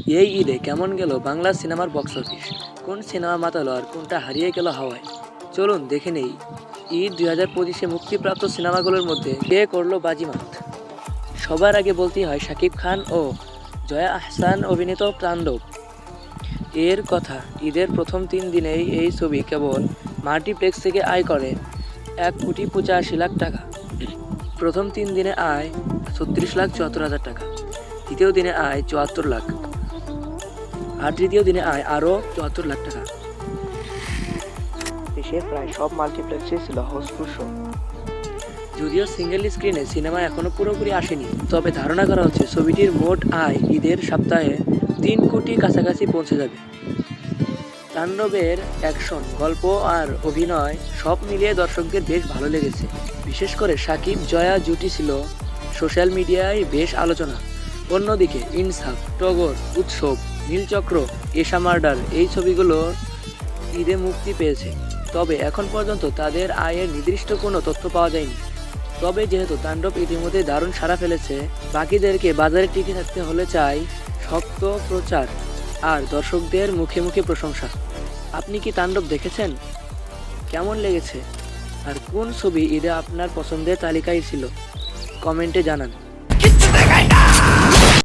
এই ঈদে কেমন গেল বাংলা সিনেমার বক্স অফিস? কোন সিনেমা মাতালো আর কোনটা হারিয়ে গেল হাওয়ায়? চলুন দেখে নেই ঈদ 2025-এ মুক্তিপ্রাপ্ত সিনেমাগুলোর মধ্যে কে করলো বাজিমাত। সবার আগে বলতেই হয় শাকিব খান ও জয়া আহসান অভিনীত তাণ্ডব এর কথা। ঈদের প্রথম 3 দিনেই এই ছবি কেবল মাল্টিপ্লেক্স থেকে আয় করে 1,85,00,000 টাকা। প্রথম 3 দিনে আয় 36,74,000 টাকা, দ্বিতীয় দিনে আয় 74 লাখ, আর তৃতীয় দিনে আয় আরও 74 লাখ টাকা। দেশের প্রায় সব মাল্টিপ্লেক্সে ছিল হাউসফুল শো। যদিও সিঙ্গেল স্ক্রিনে সিনেমা এখনও পুরোপুরি আসেনি, তবে ধারণা করা হচ্ছে ছবিটির মোট আয় ঈদের সপ্তাহে 3 কোটি কাছাকাছি পৌঁছে যাবে। তাণ্ডবের অ্যাকশন, গল্প আর অভিনয় সব মিলিয়ে দর্শকদের বেশ ভালো লেগেছে। বিশেষ করে সাকিব জয়া জুটি ছিল সোশ্যাল মিডিয়ায় বেশ আলোচনা। অন্যদিকে ইনসাফ, টগর, উৎসব, নীলচক্র, এশা মার্ডার এই ছবিগুলো ঈদে মুক্তি পেয়েছে, তবে এখন পর্যন্ত তাদের আয়ের নির্দিষ্ট কোনো তথ্য পাওয়া যায়নি। তবে যেহেতু তাণ্ডব ইতিমধ্যে দারুণ সাড়া ফেলেছে, বাকিদেরকে বাজারে টিকে থাকতে হলে চাই শক্ত প্রচার আর দর্শকদের মুখে মুখে প্রশংসা। আপনি কি তাণ্ডব দেখেছেন? কেমন লেগেছে? আর কোন ছবি ঈদে আপনার পছন্দের তালিকায় ছিল? কমেন্টে জানান।